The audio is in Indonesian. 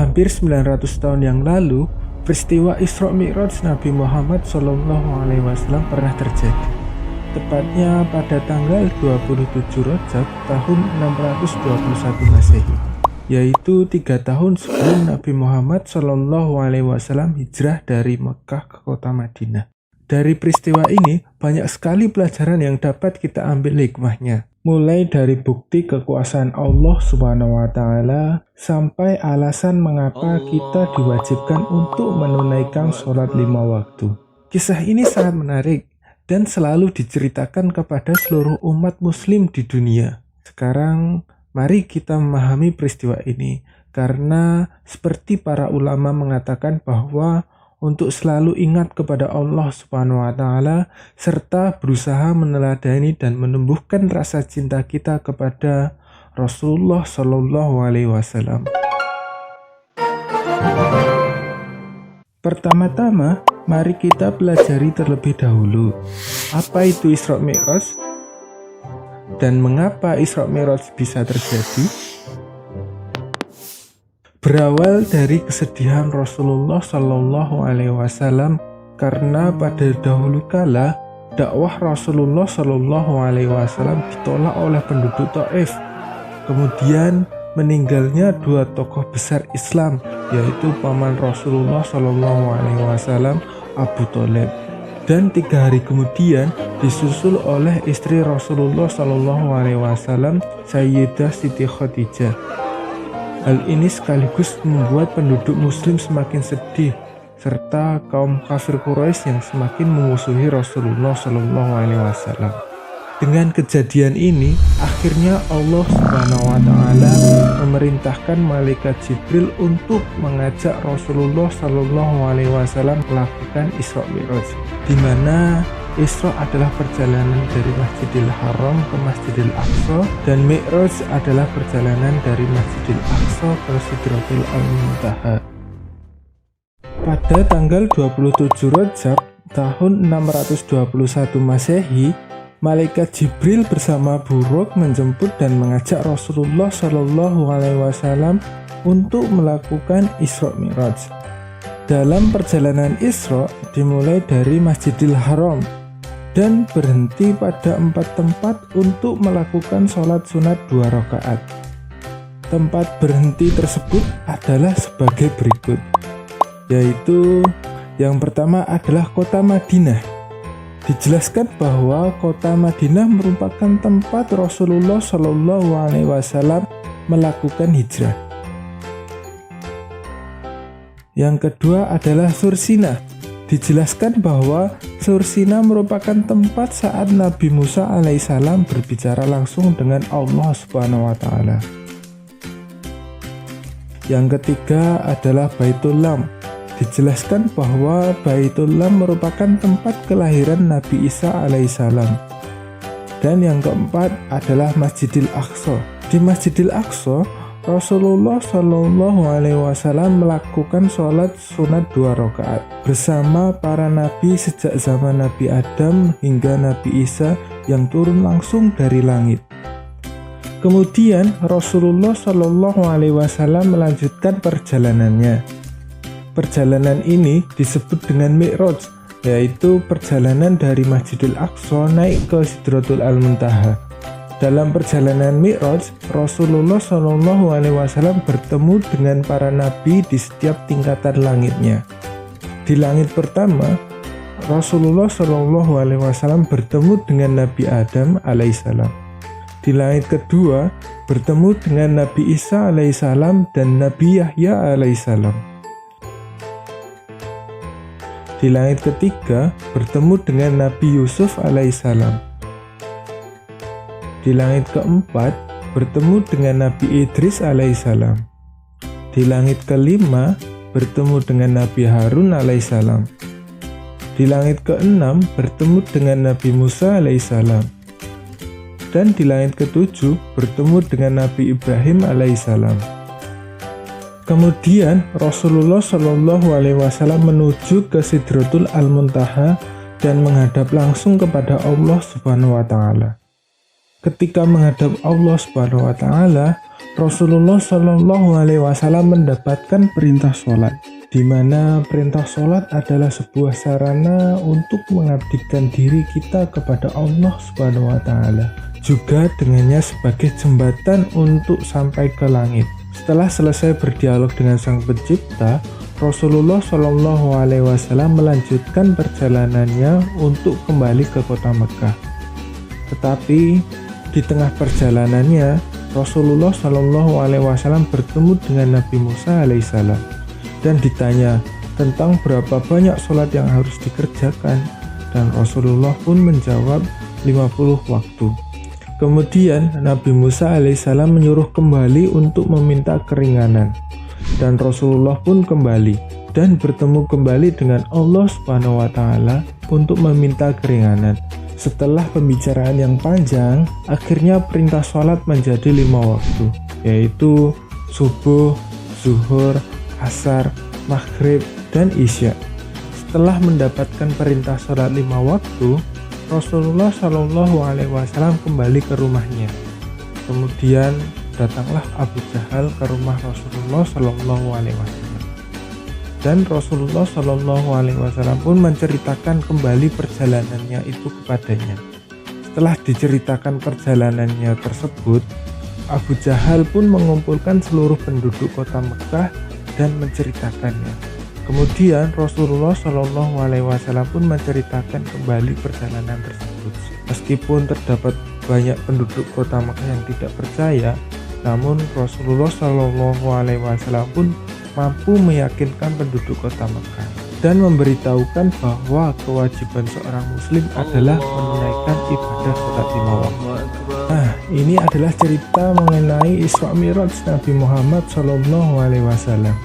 hampir 900 tahun yang lalu, peristiwa Isra Mi'raj Nabi Muhammad SAW pernah terjadi. Tepatnya pada tanggal 27 Rajab tahun 621 Masehi, yaitu 3 tahun sebelum Nabi Muhammad SAW hijrah dari Mekah ke kota Madinah. Dari peristiwa ini, banyak sekali pelajaran yang dapat kita ambil hikmahnya. Mulai dari bukti kekuasaan Allah Subhanahu wa Ta'ala sampai alasan mengapa kita diwajibkan untuk menunaikan sholat 5 waktu. Kisah ini sangat menarik dan selalu diceritakan kepada seluruh umat Muslim di dunia. Sekarang, mari kita memahami peristiwa ini, karena seperti para ulama mengatakan bahwa untuk selalu ingat kepada Allah Subhanahu wa Ta'ala serta berusaha meneladani dan menumbuhkan rasa cinta kita kepada Rasulullah Shallallahu Alaihi Wasallam. Pertama-tama, mari kita pelajari terlebih dahulu apa itu Isra Mi'raj dan mengapa Isra Mi'raj bisa terjadi. Berawal dari kesedihan Rasulullah Shallallahu Alaihi Wasallam karena pada dahulu kala dakwah Rasulullah Shallallahu Alaihi Wasallam ditolak oleh penduduk Taif. Kemudian meninggalnya 2 tokoh besar Islam, yaitu paman Rasulullah Shallallahu Alaihi Wasallam Abu Thalib, dan 3 hari kemudian disusul oleh istri Rasulullah Shallallahu Alaihi Wasallam Sayyidah Siti Khadijah. Hal ini sekaligus membuat penduduk muslim semakin sedih, serta kaum kafir Quraisy yang semakin memusuhi Rasulullah Shallallahu Alaihi Wasallam. Dengan kejadian ini, akhirnya Allah Subhanahu wa Ta'ala memerintahkan malaikat Jibril untuk mengajak Rasulullah Shallallahu Alaihi Wasallam melakukan Isra Mi'raj, di mana Isra adalah perjalanan dari Masjidil Haram ke Masjidil Aqsa, dan Mi'raj adalah perjalanan dari Masjidil Aqsa ke Sidratul Muntaha. Pada tanggal 27 Rajab tahun 621 Masehi, malaikat Jibril bersama Buruk menjemput dan mengajak Rasulullah Shallallahu Alaihi Wasallam untuk melakukan Isra Mi'raj. Dalam perjalanan Isra dimulai dari Masjidil Haram dan berhenti pada 4 tempat untuk melakukan sholat sunat 2 rakaat. Tempat berhenti tersebut adalah sebagai berikut, yaitu yang pertama adalah kota Madinah. Dijelaskan bahwa kota Madinah merupakan tempat Rasulullah Shallallahu Alaihi Wasallam melakukan hijrah. Yang kedua adalah Sursina. Dijelaskan bahwa Sursina merupakan tempat saat Nabi Musa alaihissalam berbicara langsung dengan Allah Subhanahu wa Ta'ala. Yang ketiga adalah Baitul Lam. Dijelaskan bahwa Baitul Lam merupakan tempat kelahiran Nabi Isa alaihissalam. Dan yang keempat adalah Masjidil Aqsa. Di Masjidil Aqsa, Rasulullah Shallallahu Alaihi Wasallam melakukan sholat sunat 2 rakaat bersama para nabi sejak zaman Nabi Adam hingga Nabi Isa yang turun langsung dari langit. Kemudian Rasulullah Shallallahu Alaihi Wasallam melanjutkan perjalanannya. Perjalanan ini disebut dengan Mi'raj, yaitu perjalanan dari Masjidil Aqsa naik ke Sidratul Muntaha. Dalam perjalanan Mi'raj, Rasulullah Shallallahu Alaihi Wasallam bertemu dengan para nabi di setiap tingkatan langitnya. Di langit pertama, Rasulullah Shallallahu Alaihi Wasallam bertemu dengan Nabi Adam alaihissalam. Di langit kedua, bertemu dengan Nabi Isa alaihissalam dan Nabi Yahya alaihissalam. Di langit ketiga, bertemu dengan Nabi Yusuf alaihissalam. Di langit keempat, bertemu dengan Nabi Idris alaihissalam. Di langit kelima, bertemu dengan Nabi Harun alaihissalam. Di langit keenam, bertemu dengan Nabi Musa alaihissalam. Dan di langit ketujuh, bertemu dengan Nabi Ibrahim alaihissalam. Kemudian Rasulullah Shallallahu Alaihi Wasallam menuju ke Sidratul Muntaha dan menghadap langsung kepada Allah Subhanahu wa Ta'ala. Ketika menghadap Allah Subhanahu wa taala, Rasulullah Shallallahu alaihi wasallam mendapatkan perintah sholat, di mana perintah sholat adalah sebuah sarana untuk mengabdikan diri kita kepada Allah Subhanahu wa taala. Juga dengannya sebagai jembatan untuk sampai ke langit. Setelah selesai berdialog dengan Sang Pencipta, Rasulullah Shallallahu alaihi wasallam melanjutkan perjalanannya untuk kembali ke kota Mekah. Tetapi di tengah perjalanannya, Rasulullah Shallallahu alaihi wasallam bertemu dengan Nabi Musa alaihissalam dan ditanya tentang berapa banyak sholat yang harus dikerjakan, dan Rasulullah pun menjawab 50 waktu. Kemudian Nabi Musa alaihissalam menyuruh kembali untuk meminta keringanan, dan Rasulullah pun kembali dan bertemu kembali dengan Allah Subhanahu wa taala untuk meminta keringanan. Setelah pembicaraan yang panjang, akhirnya perintah sholat menjadi 5 waktu, yaitu subuh, zuhur, asar, maghrib, dan isya. Setelah mendapatkan perintah sholat 5 waktu, Rasulullah Shallallahu alaihi wasallam kembali ke rumahnya. Kemudian datanglah Abu Jahal ke rumah Rasulullah Shallallahu alaihi wasallam. Dan Rasulullah Shallallahu alaihi wasallam pun menceritakan kembali perjalanannya itu kepadanya. Setelah diceritakan perjalanannya tersebut, Abu Jahal pun mengumpulkan seluruh penduduk kota Mekah dan menceritakannya. Kemudian Rasulullah Shallallahu alaihi wasallam pun menceritakan kembali perjalanan tersebut. Meskipun terdapat banyak penduduk kota Mekah yang tidak percaya, namun Rasulullah Shallallahu alaihi wasallam pun mampu meyakinkan penduduk kota Mekah dan memberitahukan bahwa kewajiban seorang muslim adalah menunaikan ibadah sholat 5 waktu. Nah, ini adalah cerita mengenai Isra Mi'raj Nabi Muhammad Shallallahu alaihi wasallam.